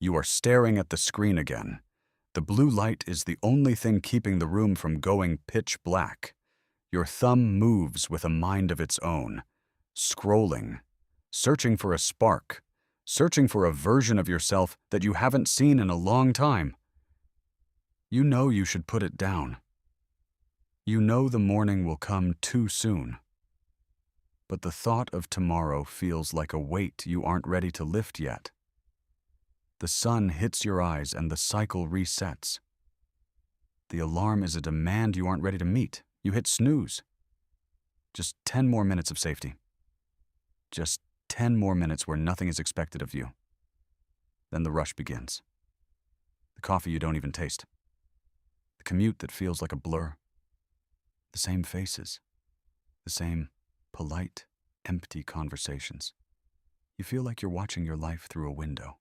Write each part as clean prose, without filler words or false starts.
You are staring at the screen again. The blue light is the only thing keeping the room from going pitch black. Your thumb moves with a mind of its own, scrolling, searching for a spark, searching for a version of yourself that you haven't seen in a long time. You know you should put it down. You know the morning will come too soon. But the thought of tomorrow feels like a weight you aren't ready to lift yet. The sun hits your eyes and the cycle resets. The alarm is a demand you aren't ready to meet. You hit snooze. Just 10 more minutes of safety. Just 10 more minutes where nothing is expected of you. Then the rush begins. The coffee you don't even taste. The commute that feels like a blur. The same faces. The same polite, empty conversations. You feel like you're watching your life through a window.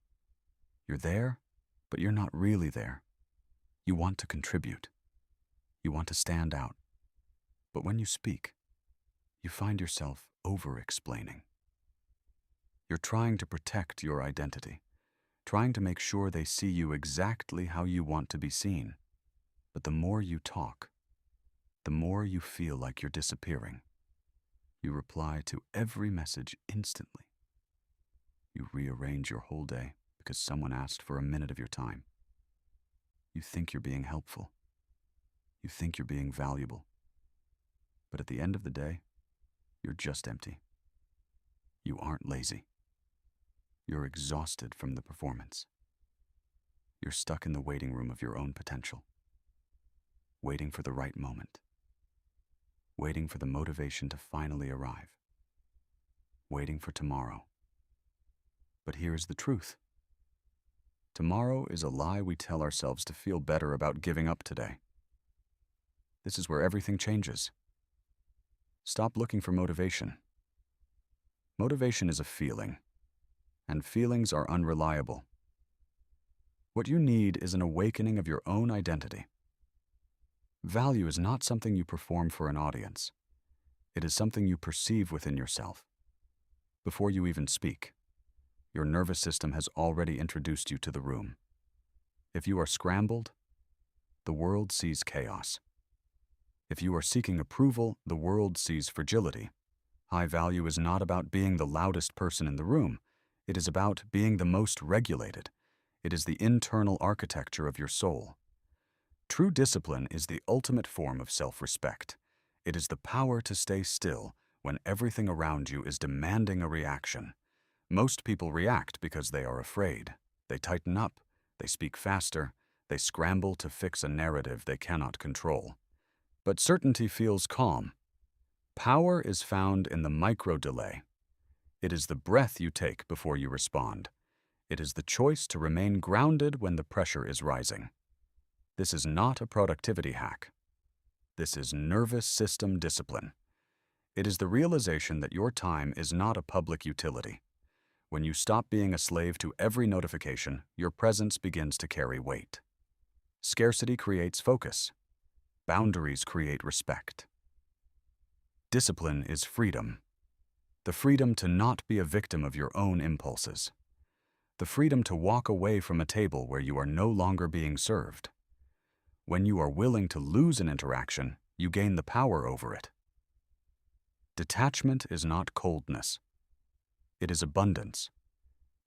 You're there, but you're not really there. You want to contribute. You want to stand out. But when you speak, you find yourself over-explaining. You're trying to protect your identity, trying to make sure they see you exactly how you want to be seen. But the more you talk, the more you feel like you're disappearing. You reply to every message instantly. You rearrange your whole day because someone asked for a minute of your time. You think you're being helpful. You think you're being valuable. But at the end of the day, you're just empty. You aren't lazy. You're exhausted from the performance. You're stuck in the waiting room of your own potential, waiting for the right moment, waiting for the motivation to finally arrive, waiting for tomorrow. But here's the truth. Tomorrow is a lie we tell ourselves to feel better about giving up today. This is where everything changes. Stop looking for motivation. Motivation is a feeling, and feelings are unreliable. What you need is an awakening of your own identity. Value is not something you perform for an audience. It is something you perceive within yourself. Before you even speak, your nervous system has already introduced you to the room. If you are scrambled, the world sees chaos. If you are seeking approval, the world sees fragility. High value is not about being the loudest person in the room. It is about being the most regulated. It is the internal architecture of your soul. True discipline is the ultimate form of self-respect. It is the power to stay still when everything around you is demanding a reaction. Most people react because they are afraid. They tighten up, they speak faster, they scramble to fix a narrative they cannot control. But certainty feels calm. Power is found in the micro-delay. It is the breath you take before you respond. It is the choice to remain grounded when the pressure is rising. This is not a productivity hack. This is nervous system discipline. It is the realization that your time is not a public utility. When you stop being a slave to every notification, your presence begins to carry weight. Scarcity creates focus. Boundaries create respect. Discipline is freedom. The freedom to not be a victim of your own impulses. The freedom to walk away from a table where you are no longer being served. When you are willing to lose an interaction, you gain the power over it. Detachment is not coldness. It is abundance.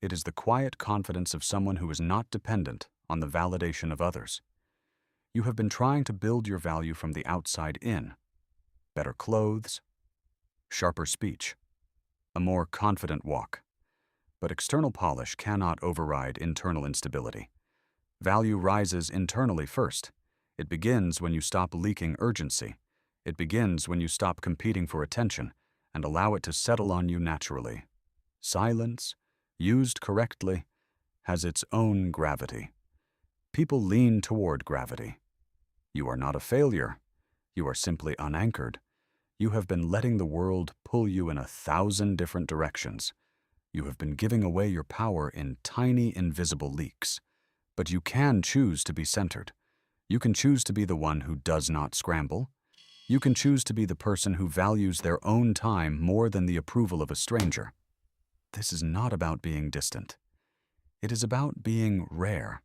It is the quiet confidence of someone who is not dependent on the validation of others. You have been trying to build your value from the outside in. Better clothes, sharper speech, a more confident walk. But external polish cannot override internal instability. Value rises internally first. It begins when you stop leaking urgency. It begins when you stop competing for attention and allow it to settle on you naturally. Silence, used correctly, has its own gravity. People lean toward gravity. You are not a failure. You are simply unanchored. You have been letting the world pull you in 1,000 different directions. You have been giving away your power in tiny, invisible leaks. But you can choose to be centered. You can choose to be the one who does not scramble. You can choose to be the person who values their own time more than the approval of a stranger. This is not about being distant. It is about being rare,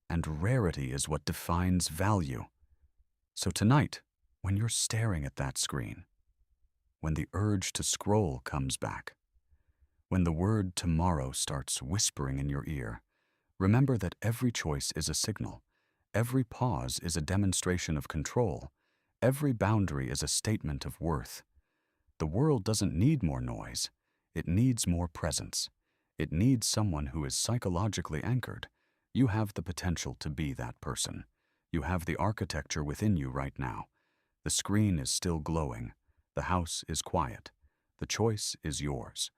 and rarity is what defines value. So tonight, when you're staring at that screen, when the urge to scroll comes back, when the word tomorrow starts whispering in your ear, remember that every choice is a signal, every pause is a demonstration of control, every boundary is a statement of worth. The world doesn't need more noise, it needs more presence. It needs someone who is psychologically anchored. You have the potential to be that person. You have the architecture within you right now. The screen is still glowing. The house is quiet. The choice is yours.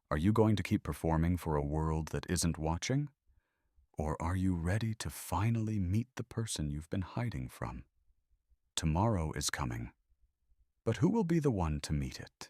Are you going to keep performing for a world that isn't watching? Or are you ready to finally meet the person you've been hiding from? Tomorrow is coming. But who will be the one to meet it?